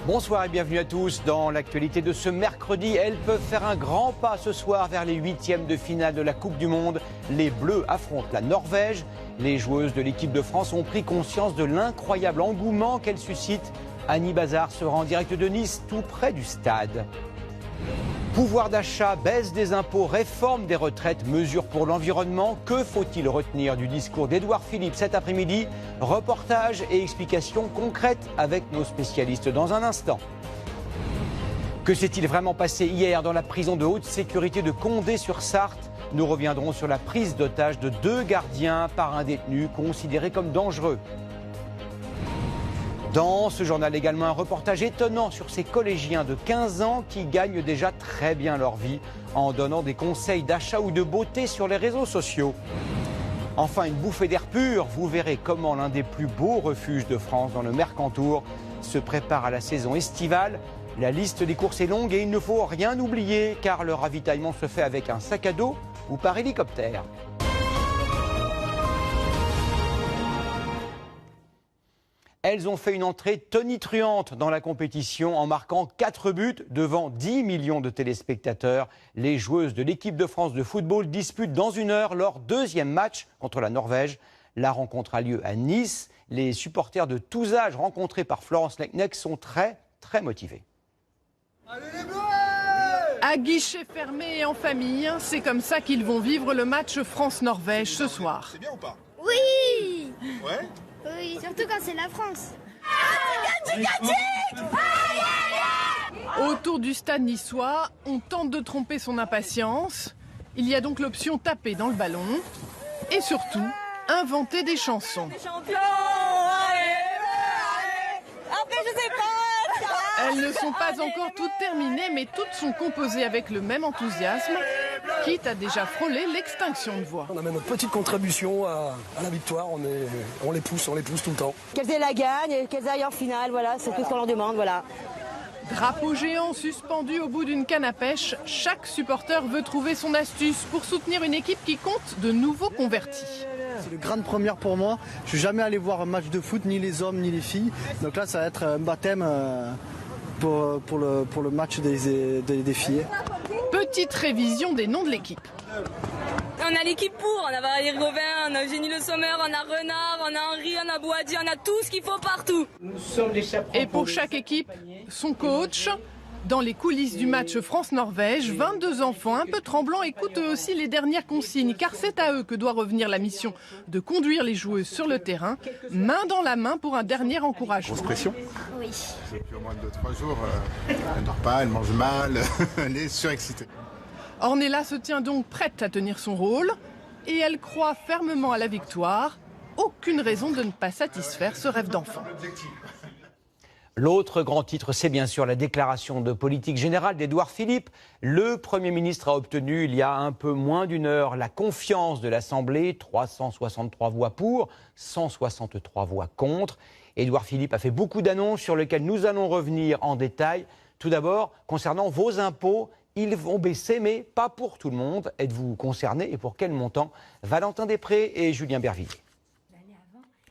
Bonsoir et bienvenue à tous. Dans l'actualité de ce mercredi, elles peuvent faire un grand pas ce soir vers les huitièmes de finale de la Coupe du Monde. Les Bleus affrontent la Norvège. Les joueuses de l'équipe de France ont pris conscience de l'incroyable engouement qu'elle suscite. Annie Bazard sera en direct de Nice, tout près du stade. Pouvoir d'achat, baisse des impôts, réforme des retraites, mesures pour l'environnement. Que faut-il retenir du discours d'Édouard Philippe cet après-midi? Reportage et explications concrètes avec nos spécialistes dans un instant. Que s'est-il vraiment passé hier dans la prison de haute sécurité de Condé-sur-Sarthe? Nous reviendrons sur la prise d'otage de 2 gardiens par un détenu considéré comme dangereux. Dans ce journal également un reportage étonnant sur ces collégiens de 15 ans qui gagnent déjà très bien leur vie en donnant des conseils d'achat ou de beauté sur les réseaux sociaux. Enfin, une bouffée d'air pur, vous verrez comment l'un des plus beaux refuges de France dans le Mercantour se prépare à la saison estivale. La liste des courses est longue et il ne faut rien oublier car le ravitaillement se fait avec un sac à dos ou par hélicoptère. Elles ont fait une entrée tonitruante dans la compétition en marquant 4 buts devant 10 millions de téléspectateurs. Les joueuses de l'équipe de France de football disputent dans une heure leur deuxième match contre la Norvège. La rencontre a lieu à Nice. Les supporters de tous âges rencontrés par Florence Lecnec sont très motivés. Allez les Bleus! À guichet fermé et en famille, c'est comme ça qu'ils vont vivre le match France-Norvège ce soir. C'est bien ou pas? Oui! Ouais? Oui, surtout quand c'est la France. Autour du stade niçois, on tente de tromper son impatience. Il y a donc l'option taper dans le ballon et surtout inventer des chansons. Après, je sais pas. Elles ne sont pas encore toutes terminées, mais toutes sont composées avec le même enthousiasme, quitte à déjà frôler l'extinction de voix. On amène notre petite contribution à la victoire, on les pousse tout le temps. Qu'elles aient la gagne et qu'elles aillent en finale, voilà, c'est tout ce qu'on leur demande, voilà. Drapeau géant suspendu au bout d'une canne à pêche, chaque supporter veut trouver son astuce pour soutenir une équipe qui compte de nouveaux convertis. C'est une grande première pour moi. Je suis jamais allé voir un match de foot, ni les hommes, ni les filles. Donc là, ça va être un baptême pour le match des filles. Petite révision des noms de l'équipe. On a l'équipe pour, on a Valérie Gauvin, on a Eugénie Le Sommer, on a Renard, on a Henri, on a Boadi, on a tout ce qu'il faut partout. Et pour chaque équipe, son coach. Dans les coulisses du match France-Norvège, 22 enfants un peu tremblants écoutent eux aussi les dernières consignes, car c'est à eux que doit revenir la mission de conduire les joueuses sur le terrain, main dans la main pour un dernier encouragement. Grosse pression? Oui. Depuis au moins 2-3 jours, elle ne dort pas, elle mange mal, elle est surexcitée. Ornella se tient donc prête à tenir son rôle et elle croit fermement à la victoire. Aucune raison de ne pas satisfaire ce rêve d'enfant. L'autre grand titre, c'est bien sûr la déclaration de politique générale d'Édouard Philippe. Le Premier ministre a obtenu, il y a un peu moins d'une heure, la confiance de l'Assemblée. 363 voix pour, 163 voix contre. Édouard Philippe a fait beaucoup d'annonces sur lesquelles nous allons revenir en détail. Tout d'abord, concernant vos impôts, ils vont baisser, mais pas pour tout le monde. Êtes-vous concernés et pour quel montant? Valentin Després et Julien Bervilliers.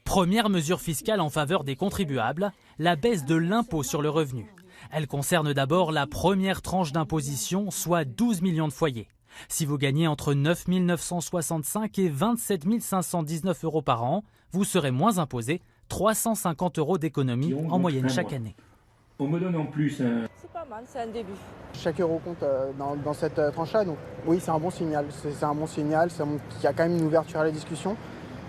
Première mesure fiscale en faveur des contribuables, la baisse de l'impôt sur le revenu. Elle concerne d'abord la première tranche d'imposition, soit 12 millions de foyers. Si vous gagnez entre 9 965 et 27 519 euros par an, vous serez moins imposé, 350 euros d'économie en moyenne chaque année. On me donne en plus C'est pas mal, c'est un début. Chaque euro compte dans cette tranche-là, donc oui, c'est un bon signal. C'est un bon signal, ça montre qu'il y a quand même une ouverture à la discussion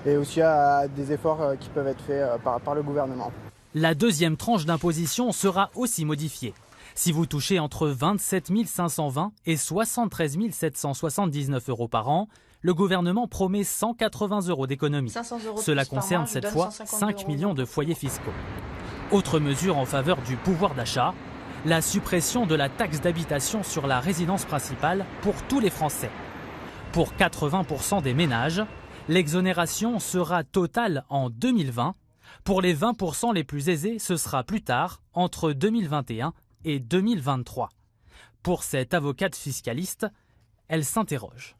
et aussi à des efforts qui peuvent être faits par le gouvernement. La deuxième tranche d'imposition sera aussi modifiée. Si vous touchez entre 27 520 et 73 779 euros par an, le gouvernement promet 180 euros d'économie. Cela concerne cette fois 5 millions de foyers fiscaux. Autre mesure en faveur du pouvoir d'achat, la suppression de la taxe d'habitation sur la résidence principale pour tous les Français. Pour 80% des ménages, l'exonération sera totale en 2020. Pour les 20% les plus aisés, ce sera plus tard, entre 2021 et 2023. Pour cette avocate fiscaliste, elle s'interroge.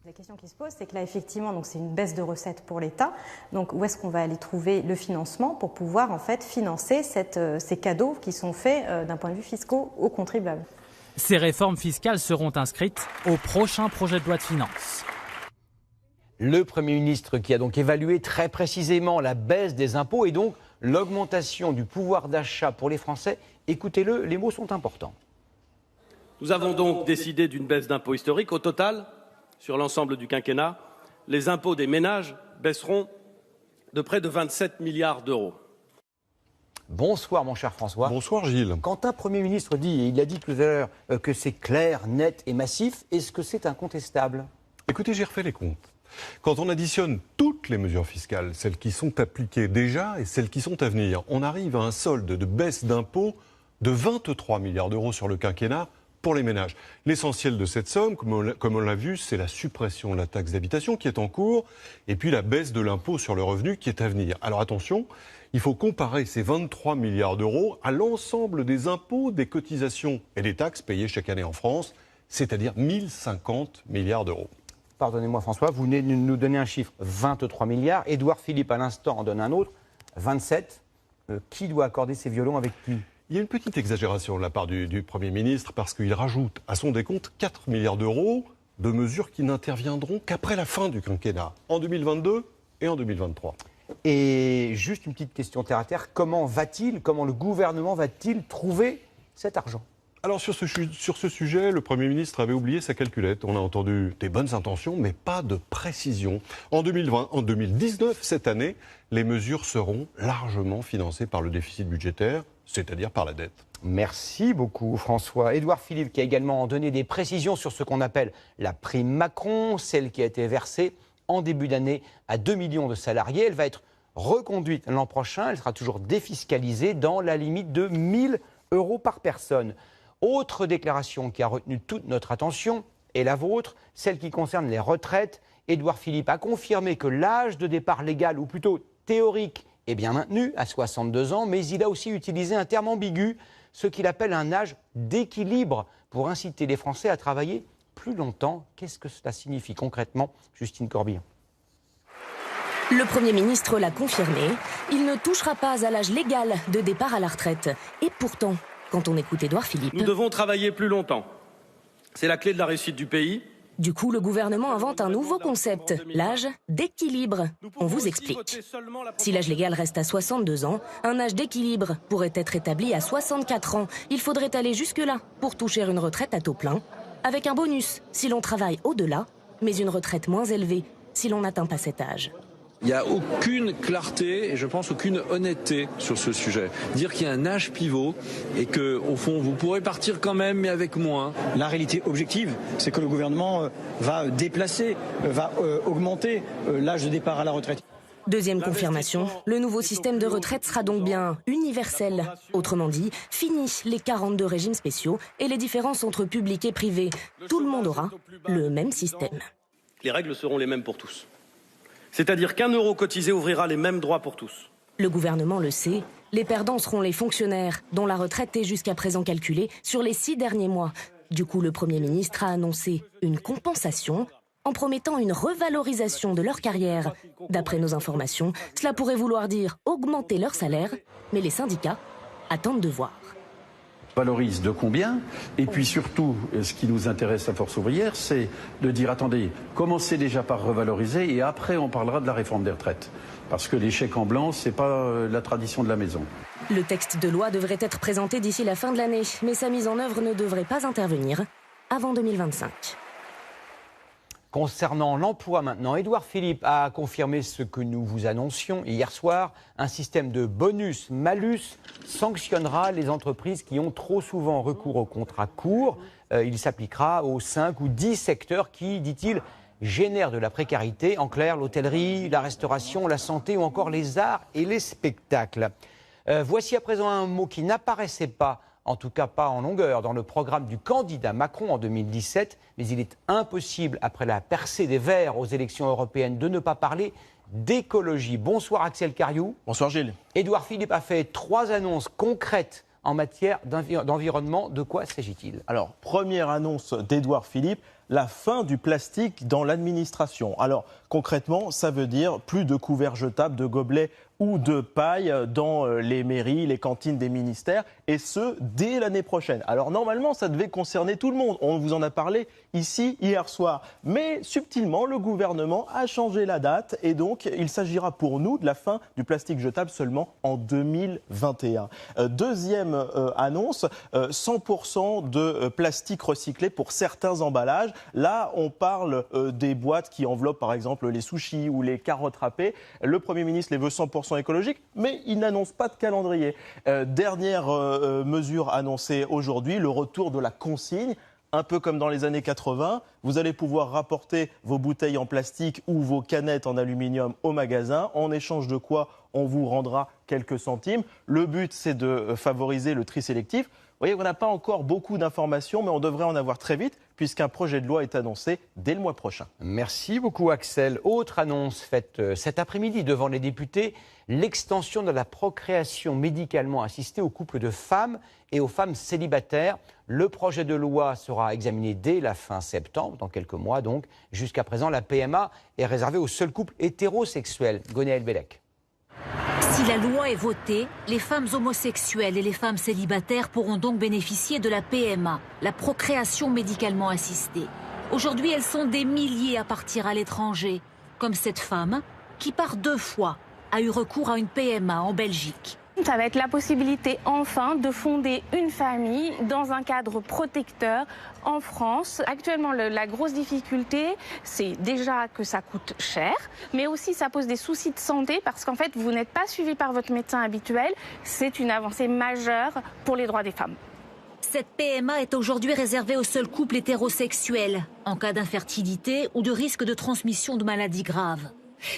La question qui se pose, c'est que là, effectivement, donc c'est une baisse de recettes pour l'État. Donc, où est-ce qu'on va aller trouver le financement pour pouvoir, en fait, financer ces cadeaux qui sont faits d'un point de vue fiscal aux contribuables? Ces réformes fiscales seront inscrites au prochain projet de loi de finances. Le Premier ministre qui a donc évalué très précisément la baisse des impôts et donc l'augmentation du pouvoir d'achat pour les Français. Écoutez-le, les mots sont importants. Nous avons donc décidé d'une baisse d'impôts historique. Au total, sur l'ensemble du quinquennat, les impôts des ménages baisseront de près de 27 milliards d'euros. Bonsoir mon cher François. Bonsoir Gilles. Quand un Premier ministre dit, et il a dit tout à l'heure, que c'est clair, net et massif, est-ce que c'est incontestable? Écoutez, j'ai refait les comptes. Quand on additionne toutes les mesures fiscales, celles qui sont appliquées déjà et celles qui sont à venir, on arrive à un solde de baisse d'impôts de 23 milliards d'euros sur le quinquennat pour les ménages. L'essentiel de cette somme, comme on l'a vu, c'est la suppression de la taxe d'habitation qui est en cours et puis la baisse de l'impôt sur le revenu qui est à venir. Alors attention, il faut comparer ces 23 milliards d'euros à l'ensemble des impôts, des cotisations et des taxes payées chaque année en France, c'est-à-dire 1050 milliards d'euros. Pardonnez-moi François, vous venez de nous donner un chiffre, 23 milliards. Édouard Philippe à l'instant en donne un autre, 27. Qui doit accorder ces violons avec qui? Il y a une petite exagération de la part du Premier ministre parce qu'il rajoute à son décompte 4 milliards d'euros de mesures qui n'interviendront qu'après la fin du quinquennat, en 2022 et en 2023. Et juste une petite question terre à terre, comment le gouvernement va-t-il trouver cet argent? Alors sur ce sujet, le Premier ministre avait oublié sa calculette. On a entendu des bonnes intentions, mais pas de précision. En 2019, cette année, les mesures seront largement financées par le déficit budgétaire, c'est-à-dire par la dette. Merci beaucoup François. Édouard Philippe qui a également donné des précisions sur ce qu'on appelle la prime Macron, celle qui a été versée en début d'année à 2 millions de salariés. Elle va être reconduite l'an prochain, elle sera toujours défiscalisée dans la limite de 1 000 € par personne. Autre déclaration qui a retenu toute notre attention, et la vôtre, celle qui concerne les retraites. Édouard Philippe a confirmé que l'âge de départ légal, ou plutôt théorique, est bien maintenu à 62 ans, mais il a aussi utilisé un terme ambigu, ce qu'il appelle un âge d'équilibre, pour inciter les Français à travailler plus longtemps. Qu'est-ce que cela signifie concrètement, Justine Corbillon? Le Premier ministre l'a confirmé, il ne touchera pas à l'âge légal de départ à la retraite. Et pourtant, quand on écoute Édouard Philippe... Nous devons travailler plus longtemps. C'est la clé de la réussite du pays. Du coup, le gouvernement invente un nouveau concept, l'âge d'équilibre. On vous explique. Si l'âge légal reste à 62 ans, un âge d'équilibre pourrait être établi à 64 ans. Il faudrait aller jusque-là pour toucher une retraite à taux plein, avec un bonus si l'on travaille au-delà, mais une retraite moins élevée si l'on n'atteint pas cet âge. Il n'y a aucune clarté et je pense aucune honnêteté sur ce sujet. Dire qu'il y a un âge pivot et que, au fond, vous pourrez partir quand même, mais avec moins. La réalité objective, c'est que le gouvernement va déplacer, va augmenter l'âge de départ à la retraite. Deuxième confirmation, le nouveau système de retraite sera donc bien universel. Autrement dit, fini les 42 régimes spéciaux et les différences entre public et privé. Tout le monde aura le même système. Les règles seront les mêmes pour tous. C'est-à-dire qu'1 euro cotisé ouvrira les mêmes droits pour tous. Le gouvernement le sait, les perdants seront les fonctionnaires, dont la retraite est jusqu'à présent calculée sur les 6 derniers mois. Du coup, le Premier ministre a annoncé une compensation en promettant une revalorisation de leur carrière. D'après nos informations, cela pourrait vouloir dire augmenter leur salaire, mais les syndicats attendent de voir. Valorise de combien? Et puis surtout, ce qui nous intéresse à Force ouvrière, c'est de dire, attendez, commencez déjà par revaloriser et après on parlera de la réforme des retraites. Parce que les chèques en blanc, c'est pas la tradition de la maison. Le texte de loi devrait être présenté d'ici la fin de l'année, mais sa mise en œuvre ne devrait pas intervenir avant 2025. Concernant l'emploi maintenant, Édouard Philippe a confirmé ce que nous vous annoncions hier soir. Un système de bonus-malus sanctionnera les entreprises qui ont trop souvent recours aux contrats courts. Il s'appliquera aux 5 ou 10 secteurs qui, dit-il, génèrent de la précarité. En clair, l'hôtellerie, la restauration, la santé ou encore les arts et les spectacles. Voici à présent un mot qui n'apparaissait pas, en tout cas pas en longueur, dans le programme du candidat Macron en 2017. Mais il est impossible, après la percée des Verts aux élections européennes, de ne pas parler d'écologie. Bonsoir Axel Cariou. Bonsoir Gilles. Édouard Philippe a fait 3 annonces concrètes en matière d'environnement. De quoi s'agit-il? Alors, première annonce d'Édouard Philippe, la fin du plastique dans l'administration. Alors concrètement, ça veut dire plus de couverts jetables, de gobelets ou de paille dans les mairies, les cantines des ministères, et ce, dès l'année prochaine. Alors normalement, ça devait concerner tout le monde. On vous en a parlé ici hier soir. Mais subtilement, le gouvernement a changé la date, et donc il s'agira pour nous de la fin du plastique jetable seulement en 2021. Deuxième annonce, 100% de plastique recyclé pour certains emballages. Là, on parle des boîtes qui enveloppent par exemple les sushis ou les carottes râpées. Le Premier ministre les veut 100% écologiques, mais il n'annonce pas de calendrier. Dernière mesure annoncée aujourd'hui, le retour de la consigne. Un peu comme dans les années 80, vous allez pouvoir rapporter vos bouteilles en plastique ou vos canettes en aluminium au magasin, en échange de quoi on vous rendra quelques centimes. Le but, c'est de favoriser le tri sélectif. Vous voyez, on n'a pas encore beaucoup d'informations, mais on devrait en avoir très vite, puisqu'un projet de loi est annoncé dès le mois prochain. Merci beaucoup, Axel. Autre annonce faite cet après-midi devant les députés, l'extension de la procréation médicalement assistée aux couples de femmes et aux femmes célibataires. Le projet de loi sera examiné dès la fin septembre, dans quelques mois donc. Jusqu'à présent, la PMA est réservée aux seuls couples hétérosexuels. Gonéel Bellec. Si la loi est votée, les femmes homosexuelles et les femmes célibataires pourront donc bénéficier de la PMA, la procréation médicalement assistée. Aujourd'hui, elles sont des milliers à partir à l'étranger, comme cette femme qui par 2 fois a eu recours à une PMA en Belgique. Ça va être la possibilité enfin de fonder une famille dans un cadre protecteur en France. Actuellement, la grosse difficulté, c'est déjà que ça coûte cher, mais aussi ça pose des soucis de santé parce qu'en fait, vous n'êtes pas suivi par votre médecin habituel. C'est une avancée majeure pour les droits des femmes. Cette PMA est aujourd'hui réservée aux seuls couples hétérosexuels, en cas d'infertilité ou de risque de transmission de maladies graves.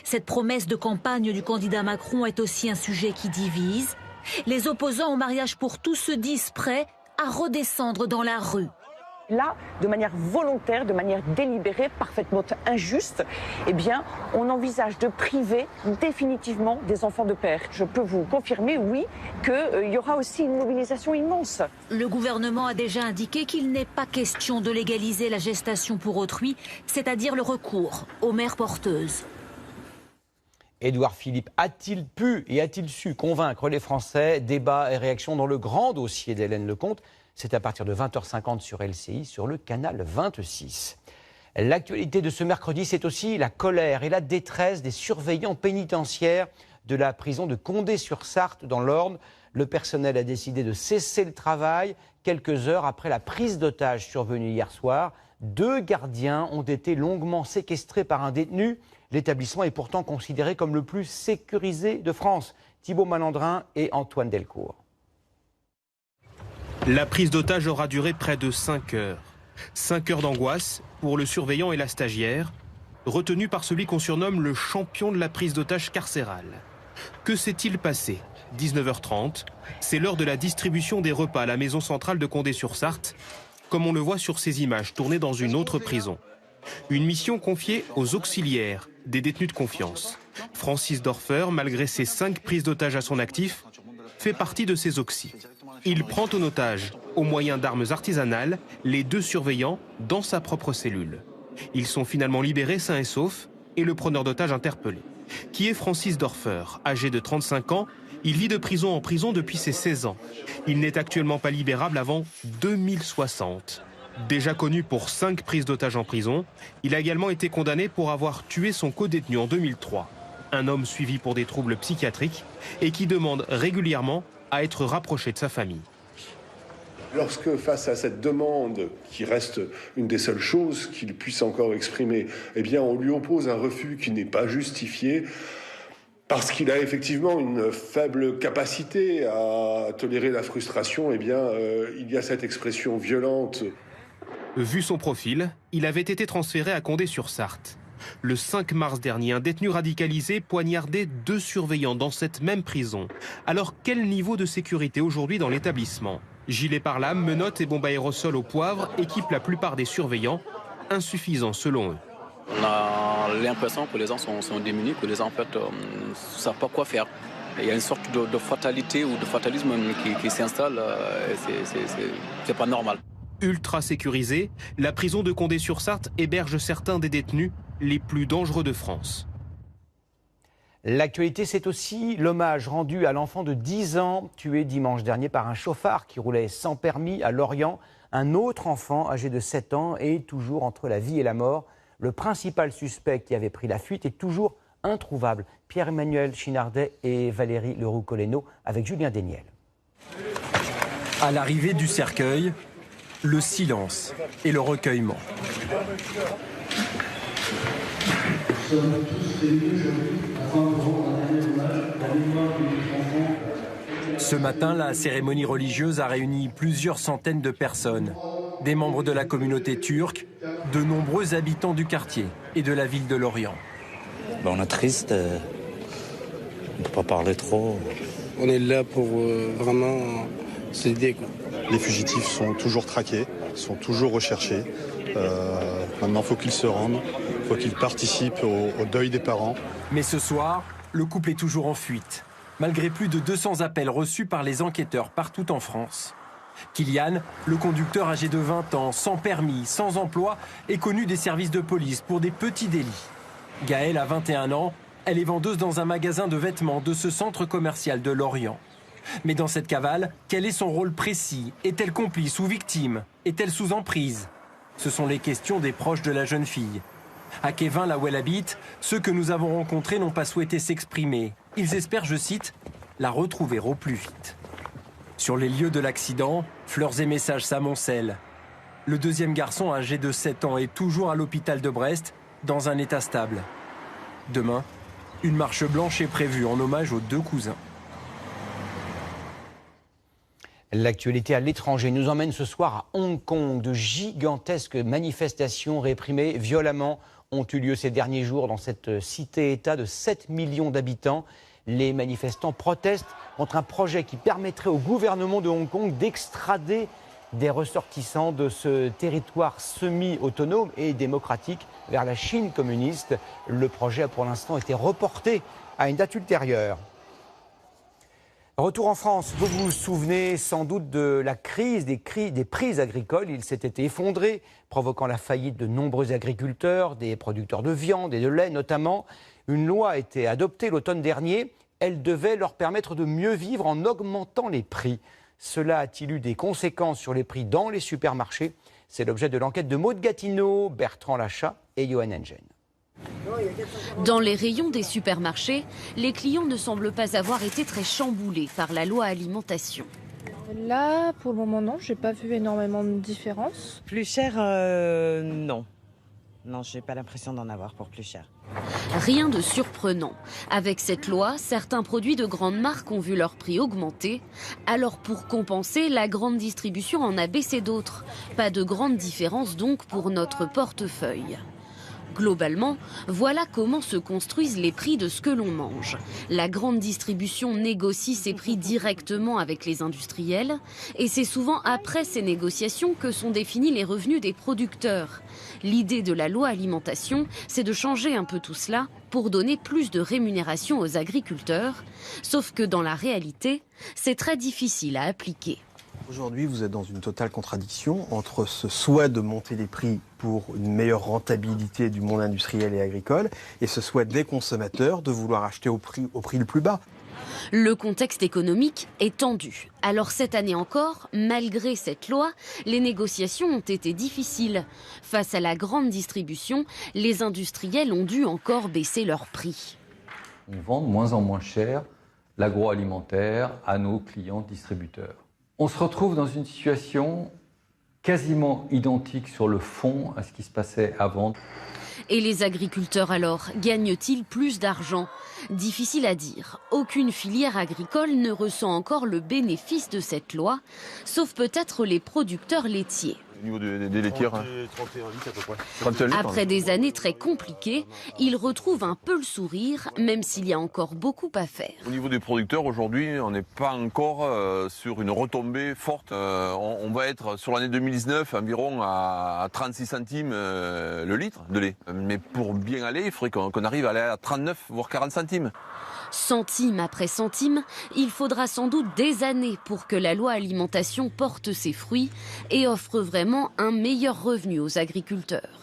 Cette promesse de campagne du candidat Macron est aussi un sujet qui divise. Les opposants au mariage pour tous se disent prêts à redescendre dans la rue. Là, de manière volontaire, de manière délibérée, parfaitement injuste, eh bien, on envisage de priver définitivement des enfants de père. Je peux vous confirmer, oui, qu'il y aura aussi une mobilisation immense. Le gouvernement a déjà indiqué qu'il n'est pas question de légaliser la gestation pour autrui, c'est-à-dire le recours aux mères porteuses. Édouard Philippe a-t-il pu et a-t-il su convaincre les Français? Débat et réaction dans le grand dossier d'Hélène Lecomte. C'est à partir de 20h50 sur LCI, sur le canal 26. L'actualité de ce mercredi, c'est aussi la colère et la détresse des surveillants pénitentiaires de la prison de Condé-sur-Sarthe dans l'Orne. Le personnel a décidé de cesser le travail quelques heures après la prise d'otage survenue hier soir. 2 gardiens ont été longuement séquestrés par un détenu. L'établissement est pourtant considéré comme le plus sécurisé de France. Thibaut Malandrin et Antoine Delcourt. La prise d'otage aura duré près de 5 heures. 5 heures d'angoisse pour le surveillant et la stagiaire, retenu par celui qu'on surnomme le champion de la prise d'otage carcérale. Que s'est-il passé? 19h30, c'est l'heure de la distribution des repas à la maison centrale de Condé-sur-Sarthe, comme on le voit sur ces images tournées dans une autre prison. Une mission confiée aux auxiliaires, des détenus de confiance. Francis Dorfer, malgré ses 5 prises d'otages à son actif, fait partie de ces auxis. Il prend en otage, au moyen d'armes artisanales, les 2 surveillants dans sa propre cellule. Ils sont finalement libérés sains et saufs et le preneur d'otages interpellé. Qui est Francis Dorfer? Âgé de 35 ans, il vit de prison en prison depuis ses 16 ans. Il n'est actuellement pas libérable avant 2060. Déjà connu pour 5 prises d'otages en prison, il a également été condamné pour avoir tué son codétenu en 2003. Un homme suivi pour des troubles psychiatriques et qui demande régulièrement à être rapproché de sa famille. Lorsque, face à cette demande, qui reste une des seules choses qu'il puisse encore exprimer, eh bien, on lui oppose un refus qui n'est pas justifié, parce qu'il a effectivement une faible capacité à tolérer la frustration, eh bien, il y a cette expression violente. Vu son profil, il avait été transféré à Condé-sur-Sarthe. Le 5 mars dernier, un détenu radicalisé poignardait 2 surveillants dans cette même prison. Alors quel niveau de sécurité aujourd'hui dans l'établissement? Gilets pare-lames, menottes et bombes aérosols au poivre équipent la plupart des surveillants, insuffisants selon eux. On a l'impression que les gens sont démunis, que les gens en fait ne savent pas quoi faire. Il y a une sorte de fatalité ou de fatalisme qui s'installe, c'est pas normal. ultra sécurisée, la prison de Condé-sur-Sarthe héberge certains des détenus les plus dangereux de France. L'actualité, c'est aussi l'hommage rendu à l'enfant de 10 ans, tué dimanche dernier par un chauffard qui roulait sans permis à Lorient. Un autre enfant, âgé de 7 ans, est toujours entre la vie et la mort. Le principal suspect qui avait pris la fuite est toujours introuvable. Pierre-Emmanuel Chinardet et Valérie Leroux-Coleno avec Julien Desniel. À l'arrivée du cercueil, le silence et le recueillement. Ce matin, la cérémonie religieuse a réuni plusieurs centaines de personnes, des membres de la communauté turque, de nombreux habitants du quartier et de la ville de Lorient. On est triste, on ne peut pas parler trop. On est là pour vraiment s'aider. Les fugitifs sont toujours traqués, sont toujours recherchés. Maintenant, il faut qu'ils se rendent, il faut qu'ils participent au deuil des parents. Mais ce soir, le couple est toujours en fuite, malgré plus de 200 appels reçus par les enquêteurs partout en France. Kylian, le conducteur âgé de 20 ans, sans permis, sans emploi, est connu des services de police pour des petits délits. Gaëlle a 21 ans, elle est vendeuse dans un magasin de vêtements de ce centre commercial de Lorient. Mais dans cette cavale, quel est son rôle précis? Est-elle complice ou victime? Est-elle sous emprise? Ce sont les questions des proches de la jeune fille. À Kévin, là où elle habite, ceux que nous avons rencontrés n'ont pas souhaité s'exprimer. Ils espèrent, je cite, la retrouver au plus vite. Sur les lieux de l'accident, fleurs et messages s'amoncellent. Le deuxième garçon, âgé de 7 ans, est toujours à l'hôpital de Brest, dans un état stable. Demain, une marche blanche est prévue en hommage aux deux cousins. L'actualité à l'étranger nous emmène ce soir à Hong Kong. De gigantesques manifestations réprimées violemment ont eu lieu ces derniers jours dans cette cité-État de 7 millions d'habitants. Les manifestants protestent contre un projet qui permettrait au gouvernement de Hong Kong d'extrader des ressortissants de ce territoire semi-autonome et démocratique vers la Chine communiste. Le projet a pour l'instant été reporté à une date ultérieure. Retour en France, vous vous souvenez sans doute de la crise des prix agricoles. Il s'était effondré, provoquant la faillite de nombreux agriculteurs, des producteurs de viande et de lait notamment. Une loi a été adoptée l'automne dernier. Elle devait leur permettre de mieux vivre en augmentant les prix. Cela a-t-il eu des conséquences sur les prix dans les supermarchés? C'est l'objet de l'enquête de Maud Gatineau, Bertrand Lachat et Johan Engen. Dans les rayons des supermarchés, les clients ne semblent pas avoir été très chamboulés par la loi alimentation. Là, pour le moment, non, j'ai pas vu énormément de différence. Plus cher, non. Non, j'ai pas l'impression d'en avoir pour plus cher. Rien de surprenant. Avec cette loi, certains produits de grandes marques ont vu leur prix augmenter. Alors pour compenser, la grande distribution en a baissé d'autres. Pas de grande différence donc pour notre portefeuille. Globalement, voilà comment se construisent les prix de ce que l'on mange. La grande distribution négocie ses prix directement avec les industriels et c'est souvent après ces négociations que sont définis les revenus des producteurs. L'idée de la loi alimentation, c'est de changer un peu tout cela pour donner plus de rémunération aux agriculteurs. Sauf que dans la réalité, c'est très difficile à appliquer. Aujourd'hui, vous êtes dans une totale contradiction entre ce souhait de monter les prix pour une meilleure rentabilité du monde industriel et agricole et ce souhait des consommateurs de vouloir acheter au prix le plus bas. Le contexte économique est tendu. Alors cette année encore, malgré cette loi, les négociations ont été difficiles. Face à la grande distribution, les industriels ont dû encore baisser leurs prix. On vend de moins en moins cher l'agroalimentaire à nos clients distributeurs. On se retrouve dans une situation quasiment identique sur le fond à ce qui se passait avant. Et les agriculteurs alors, gagnent-ils plus d'argent? Difficile à dire. Aucune filière agricole ne ressent encore le bénéfice de cette loi, sauf peut-être les producteurs laitiers. Au niveau des laitières, 31 litres à peu près. 31 litres, Après des années très compliquées, ils retrouvent un peu le sourire, même s'il y a encore beaucoup à faire. Au niveau des producteurs, aujourd'hui, on n'est pas encore sur une retombée forte. On va être sur l'année 2019 environ à 36 centimes le litre de lait. Mais pour bien aller, il faudrait qu'on arrive à aller à 39 voire 40 centimes. Centime après centime, il faudra sans doute des années pour que la loi alimentation porte ses fruits et offre vraiment également un meilleur revenu aux agriculteurs.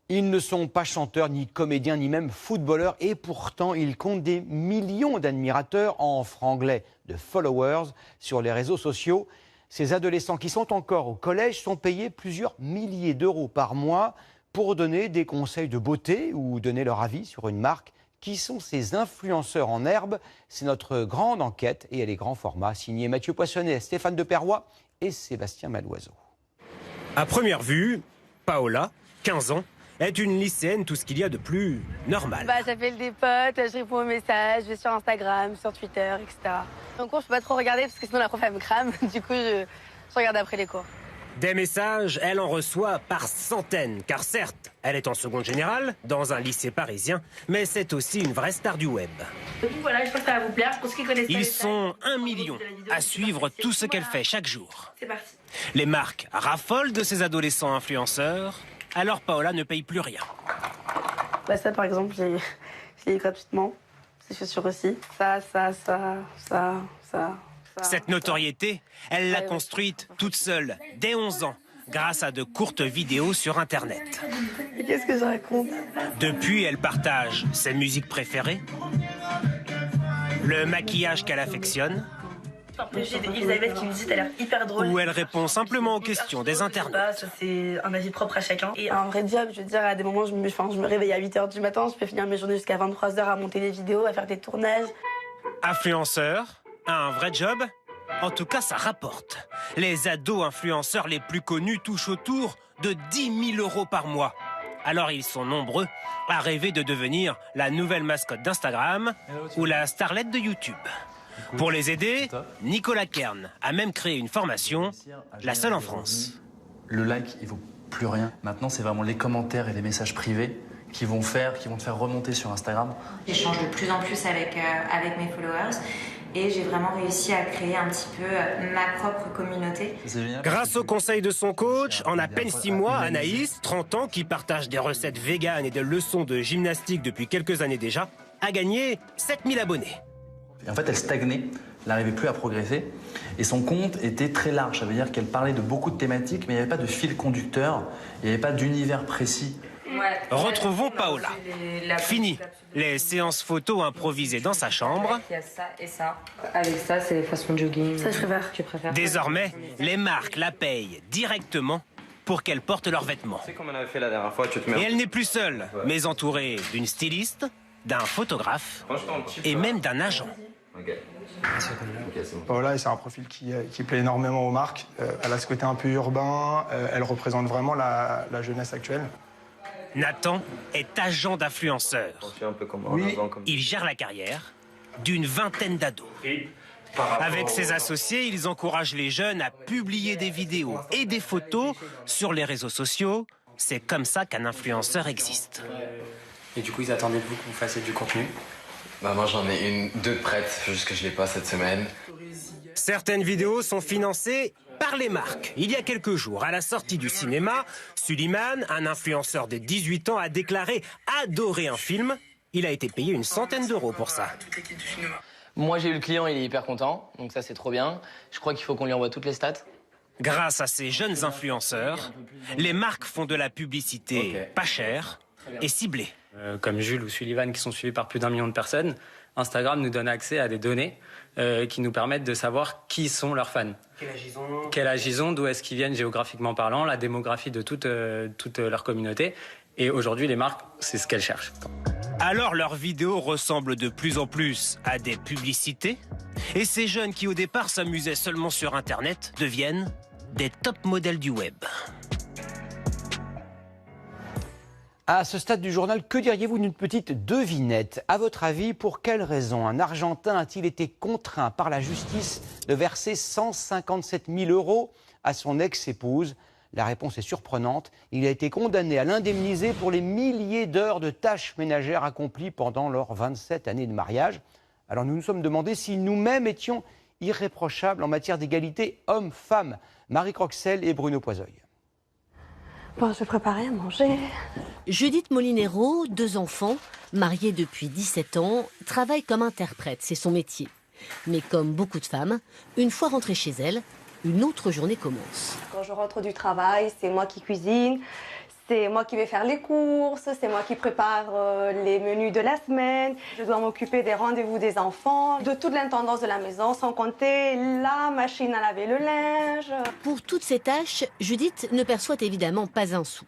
Ils ne sont pas chanteurs, ni comédiens, ni même footballeurs, et pourtant ils comptent des millions d'admirateurs, en franglais de followers, sur les réseaux sociaux. Ces adolescents qui sont encore au collège sont payés plusieurs milliers d'euros par mois pour donner des conseils de beauté ou donner leur avis sur une marque. Qui sont ces influenceurs en herbe? C'est notre grande enquête et elle est grand format, signée Mathieu Poissonnet, Stéphane Deperroy et Sébastien Madoiseau. À première vue, Paola, 15 ans, est une lycéenne, tout ce qu'il y a de plus normal. J'appelle des potes, je réponds aux messages, je vais sur Instagram, sur Twitter, etc. En cours, je peux pas trop regarder parce que sinon la prof elle me crame. Du coup, je regarde après les cours. Des messages, elle en reçoit par centaines, car certes, elle est en seconde générale, dans un lycée parisien, mais c'est aussi une vraie star du web. Donc voilà, je pense que ça va vous plaire. Pour ceux qui connaissent pas Ils sont 1 million à suivre tout ce qu'elle fait chaque jour. C'est parti. Les marques raffolent de ces adolescents influenceurs, alors Paola ne paye plus rien. Ça par exemple, je l'ai gratuitement. Ces chaussures aussi. Ça. Cette notoriété, elle l'a construite toute seule, dès 11 ans, grâce à de courtes vidéos sur Internet. Qu'est-ce que je raconte? Depuis, elle partage ses musiques préférées, le maquillage qu'elle affectionne, J'ai Elisabeth qui me dit t'as l'air hyper drôle. où elle répond simplement aux questions des internautes. Ça, c'est un avis propre à chacun. Et un vrai job, je veux dire, à des moments, je me réveille à 8h du matin, je peux finir mes journées jusqu'à 23h à monter des vidéos, à faire des tournages. Influenceur, un vrai job? En tout cas, ça rapporte. Les ados influenceurs les plus connus touchent autour de 10 000 euros par mois. Alors ils sont nombreux à rêver de devenir la nouvelle mascotte d'Instagram ou la starlette de YouTube. Pour les aider, Nicolas Kern a même créé une formation, la seule en France. Le like, il vaut plus rien. Maintenant, c'est vraiment les commentaires et les messages privés qui vont te faire remonter sur Instagram. J'échange de plus en plus avec mes followers et j'ai vraiment réussi à créer un petit peu ma propre communauté. Grâce au conseil de son coach, en à peine 6 mois, Anaïs, 30 ans, qui partage des recettes véganes et des leçons de gymnastique depuis quelques années déjà, a gagné 7000 abonnés. Et en fait, elle stagnait, elle n'arrivait plus à progresser. Et son compte était très large, ça veut dire qu'elle parlait de beaucoup de thématiques, mais il n'y avait pas de fil conducteur, il n'y avait pas d'univers précis. Retrouvons Paola. Fini les séances photos improvisées dans sa chambre. Il y a ça et ça. Avec ça, c'est les façons de jogging. Ça, je préfère. Tu préfères? Désormais, les marques la payent directement pour qu'elle porte leurs vêtements. Tu sais comme on avait fait la dernière fois, tu te mets... Et elle n'est plus seule, mais entourée d'une styliste, d'un photographe et même d'un agent. Paola, c'est un profil qui plaît énormément aux marques. Elle a ce côté un peu urbain, elle représente vraiment la jeunesse actuelle. Nathan est agent d'influenceur. Oui. Il gère la carrière d'une vingtaine d'ados. Avec ses associés, ils encouragent les jeunes à publier des vidéos et des photos sur les réseaux sociaux. C'est comme ça qu'un influenceur existe. Et du coup, ils attendaient de vous que vous fassiez du contenu? Moi, j'en ai deux de prêtes, juste que je l'ai pas cette semaine. Certaines vidéos sont financées par les marques. Il y a quelques jours, à la sortie du cinéma, Suleiman, un influenceur de 18 ans, a déclaré adorer un film. Il a été payé une centaine d'euros pour ça. Moi, j'ai eu le client, il est hyper content, donc ça, c'est trop bien. Je crois qu'il faut qu'on lui envoie toutes les stats. Grâce à ces jeunes influenceurs, les marques font de la publicité pas chère et ciblée. Comme Jules ou Sullivan, qui sont suivis par plus d'1 million de personnes, Instagram nous donne accès à des données qui nous permettent de savoir qui sont leurs fans. Quel âge ils ont, d'où est-ce qu'ils viennent géographiquement parlant, la démographie de toute leur communauté. Et aujourd'hui, les marques, c'est ce qu'elles cherchent. Alors leurs vidéos ressemblent de plus en plus à des publicités. Et ces jeunes qui au départ s'amusaient seulement sur Internet deviennent des top modèles du web. À ce stade du journal, que diriez-vous d'une petite devinette? À votre avis, pour quelle raison un Argentin a-t-il été contraint par la justice de verser 157 000 euros à son ex-épouse? La réponse est surprenante. Il a été condamné à l'indemniser pour les milliers d'heures de tâches ménagères accomplies pendant leurs 27 années de mariage. Alors nous nous sommes demandé si nous-mêmes étions irréprochables en matière d'égalité homme-femme. Marie Croxel et Bruno Poisoy. Bon, je vais préparer à manger. Judith Molinero, 2 enfants, mariée depuis 17 ans, travaille comme interprète, c'est son métier. Mais comme beaucoup de femmes, une fois rentrée chez elle, une autre journée commence. Quand je rentre du travail, c'est moi qui cuisine, c'est moi qui vais faire les courses, c'est moi qui prépare les menus de la semaine. Je dois m'occuper des rendez-vous des enfants, de toute l'intendance de la maison, sans compter la machine à laver le linge. Pour toutes ces tâches, Judith ne perçoit évidemment pas un sou.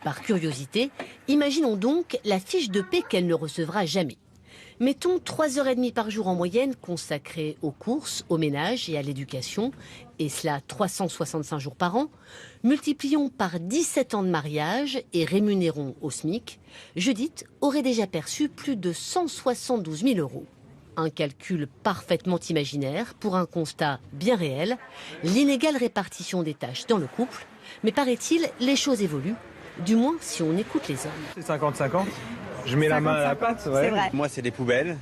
Par curiosité, imaginons donc la fiche de paie qu'elle ne recevra jamais. Mettons 3h30 par jour en moyenne consacrées aux courses, au ménage et à l'éducation, et cela 365 jours par an. Multiplions par 17 ans de mariage et rémunérons au SMIC, Judith aurait déjà perçu plus de 172 000 €. Un calcul parfaitement imaginaire pour un constat bien réel, l'inégale répartition des tâches dans le couple. Mais paraît-il, les choses évoluent, du moins si on écoute les hommes. C'est 50-50. Je mets la main à la pâte, ouais. C'est vrai. Moi, c'est des poubelles.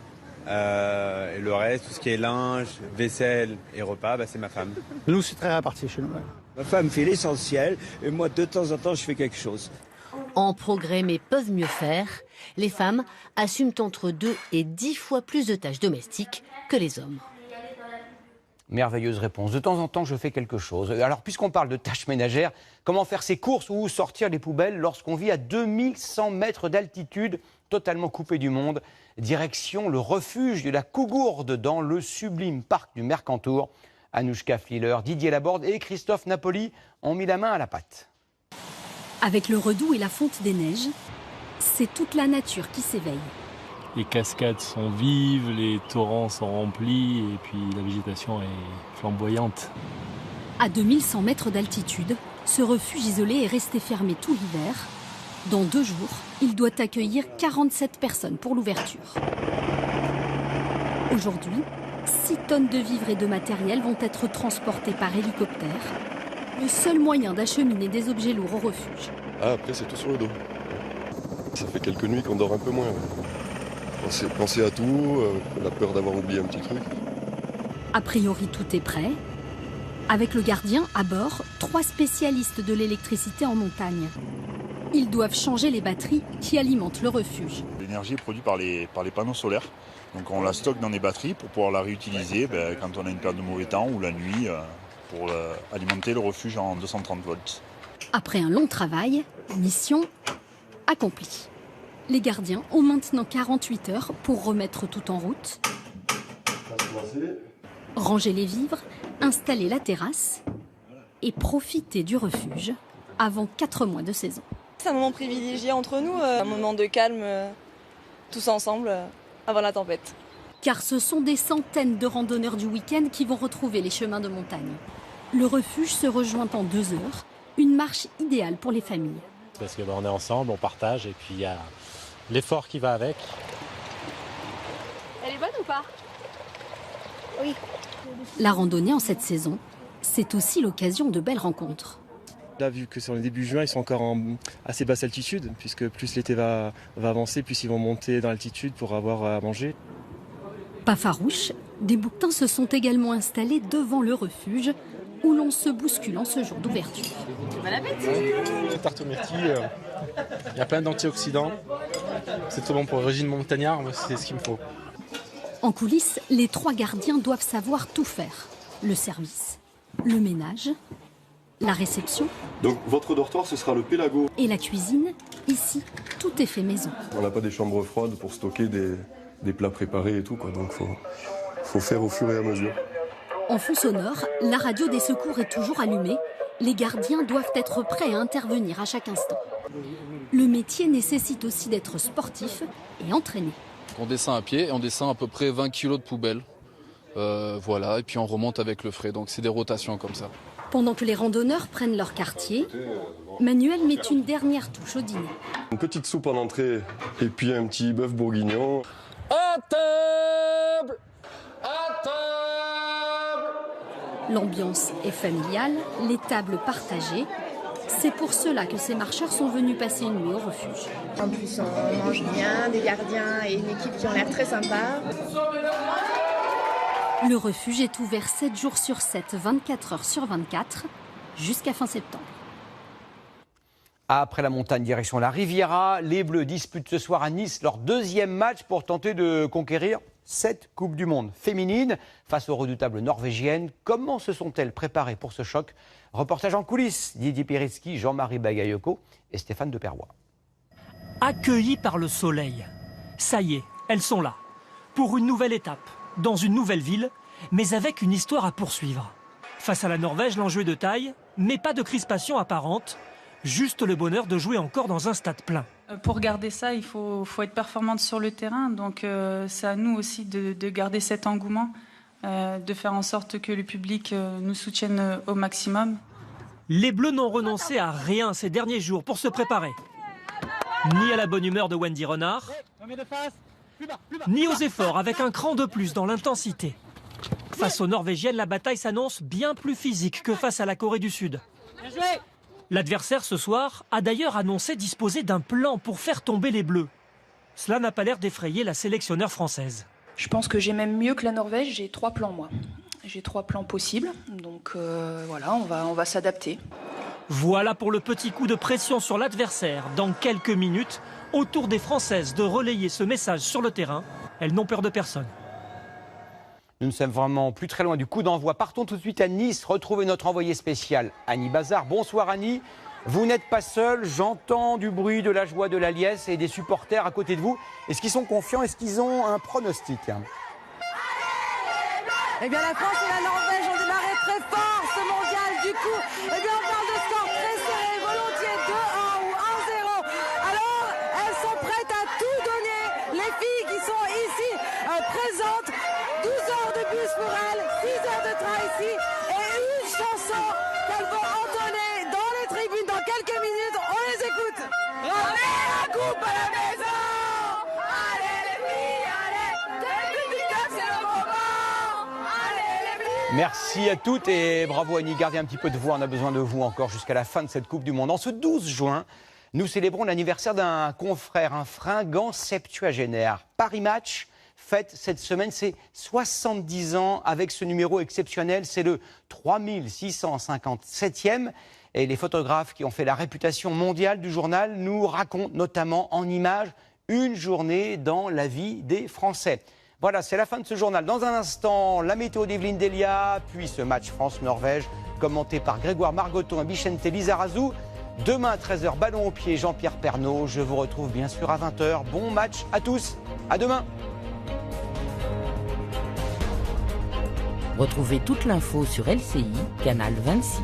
Et le reste, tout ce qui est linge, vaisselle et repas, c'est ma femme. Nous, c'est très réparti chez nous. Ma femme fait l'essentiel et moi, de temps en temps, je fais quelque chose. En progrès, mais peuvent mieux faire, les femmes assument entre 2 et 10 fois plus de tâches domestiques que les hommes. Merveilleuse réponse. De temps en temps, je fais quelque chose. Alors, puisqu'on parle de tâches ménagères, comment faire ses courses ou sortir les poubelles lorsqu'on vit à 2100 mètres d'altitude, totalement coupé du monde? Direction le refuge de la Cougourde, dans le sublime parc du Mercantour. Anouchka Fliller, Didier Laborde et Christophe Napoli ont mis la main à la pâte. Avec le redoux et la fonte des neiges, c'est toute la nature qui s'éveille. Les cascades sont vives, les torrents sont remplis et puis la végétation est flamboyante. À 2100 mètres d'altitude, ce refuge isolé est resté fermé tout l'hiver. Dans 2 jours, il doit accueillir 47 personnes pour l'ouverture. Aujourd'hui, 6 tonnes de vivres et de matériel vont être transportées par hélicoptère. Le seul moyen d'acheminer des objets lourds au refuge. Après, c'est tout sur le dos. Ça fait quelques nuits qu'on dort un peu moins. Penser à tout, la peur d'avoir oublié un petit truc. A priori, tout est prêt. Avec le gardien à bord, 3 spécialistes de l'électricité en montagne. Ils doivent changer les batteries qui alimentent le refuge. L'énergie est produite par les panneaux solaires. Donc on la stocke dans des batteries pour pouvoir la réutiliser quand on a une période de mauvais temps ou la nuit pour alimenter le refuge en 230 volts. Après un long travail, mission accomplie. Les gardiens ont maintenant 48 heures pour remettre tout en route, ranger les vivres, installer la terrasse et profiter du refuge avant 4 mois de saison. C'est un moment privilégié entre nous, un moment de calme, tous ensemble, avant la tempête. Car ce sont des centaines de randonneurs du week-end qui vont retrouver les chemins de montagne. Le refuge se rejoint en 2 heures, une marche idéale pour les familles. Parce qu'on est ensemble, on partage et puis il y a l'effort qui va avec. Elle est bonne ou pas? Oui. La randonnée en cette saison, c'est aussi l'occasion de belles rencontres. Là, vu que sur le début juin, ils sont encore en assez basse altitude, puisque plus l'été va avancer, plus ils vont monter dans l'altitude pour avoir à manger. Pas farouche, des bouquetins se sont également installés devant le refuge, où l'on se bouscule en ce jour d'ouverture. Bon appétit! Tarte aux myrtilles, il y a plein d'antioxydants. C'est très bon pour le régime montagnard, moi, c'est ce qu'il me faut. En coulisses, les 3 gardiens doivent savoir tout faire. Le service, le ménage, la réception. Donc votre dortoir, ce sera le pélago. Et la cuisine, ici, tout est fait maison. On n'a pas des chambres froides pour stocker des plats préparés et tout, quoi. Donc faut faire au fur et à mesure. En fond sonore, la radio des secours est toujours allumée. Les gardiens doivent être prêts à intervenir à chaque instant. Le métier nécessite aussi d'être sportif et entraîné. On descend à pied et on descend à peu près 20 kilos de poubelle. Voilà, et puis on remonte avec le frais. Donc c'est des rotations comme ça. Pendant que les randonneurs prennent leur quartier, Manuel met une dernière touche au dîner. Une petite soupe en entrée et puis un petit bœuf bourguignon. À table! À table! L'ambiance est familiale, les tables partagées. C'est pour cela que ces marcheurs sont venus passer une nuit au refuge. En plus, on mange bien, des gardiens et une équipe qui ont l'air très sympa. Le refuge est ouvert 7 jours sur 7, 24 heures sur 24, jusqu'à fin septembre. Après la montagne, direction la Riviera, les Bleus disputent ce soir à Nice leur 2e match pour tenter de conquérir cette Coupe du Monde féminine face aux redoutables norvégiennes. Comment se sont-elles préparées pour ce choc? Reportage en coulisses, Didier Pirecki, Jean-Marie Bagayoko et Stéphane Deperroy. Accueillies par le soleil. Ça y est, elles sont là. Pour une nouvelle étape, dans une nouvelle ville, mais avec une histoire à poursuivre. Face à la Norvège, l'enjeu est de taille, mais pas de crispation apparente. Juste le bonheur de jouer encore dans un stade plein. Pour garder ça, il faut être performante sur le terrain. Donc c'est à nous aussi de garder cet engouement, de faire en sorte que le public nous soutienne au maximum. Les Bleus n'ont renoncé à rien ces derniers jours pour se préparer. Ni à la bonne humeur de Wendy Renard, ni aux efforts avec un cran de plus dans l'intensité. Face aux Norvégiennes, la bataille s'annonce bien plus physique que face à la Corée du Sud. L'adversaire ce soir a d'ailleurs annoncé disposer d'un plan pour faire tomber les Bleus. Cela n'a pas l'air d'effrayer la sélectionneur française. Je pense que j'ai même mieux que la Norvège, j'ai 3 plans moi. J'ai 3 plans possibles, donc voilà, on va s'adapter. Voilà pour le petit coup de pression sur l'adversaire. Dans quelques minutes, au tour des Françaises de relayer ce message sur le terrain. Elles n'ont peur de personne. Nous ne sommes vraiment plus très loin du coup d'envoi. Partons tout de suite à Nice, retrouver notre envoyée spéciale, Annie Bazar. Bonsoir Annie. Vous n'êtes pas seule, j'entends du bruit, de la joie, de la liesse et des supporters à côté de vous. Est-ce qu'ils sont confiants? Est-ce qu'ils ont un pronostic? Eh bien la France et la Norvège ont démarré très fort ce mondial. Du coup, eh bien on parle de score très serré, volontiers 2-1 ou 1-0. Alors, elles sont prêtes à tout donner. Les filles qui sont ici présentes, 12 heures de bus pour elles, 6 heures de train ici et une chanson qu'elles vont entonner dans les tribunes dans quelques minutes. On les écoute. Ramenez la coupe à la maison. Allez les filles, allez. Depuis que c'est le moment. Allez les filles. Merci à toutes et bravo Annie, gardez un petit peu de voix, on a besoin de vous encore jusqu'à la fin de cette Coupe du Monde. En ce 12 juin, nous célébrons l'anniversaire d'un confrère, un fringant septuagénaire. Paris Match fête cette semaine ses 70 ans avec ce numéro exceptionnel, c'est le 3657e. Et les photographes qui ont fait la réputation mondiale du journal nous racontent notamment en images une journée dans la vie des Français. Voilà, c'est la fin de ce journal. Dans un instant, la météo d'Evelyne Delia, puis ce match France-Norvège, commenté par Grégoire Margoton et Bichente Lizarazu. Demain, 13h, ballon au pied, Jean-Pierre Pernaut. Je vous retrouve bien sûr à 20h. Bon match à tous. À demain. Retrouvez toute l'info sur LCI, canal 26.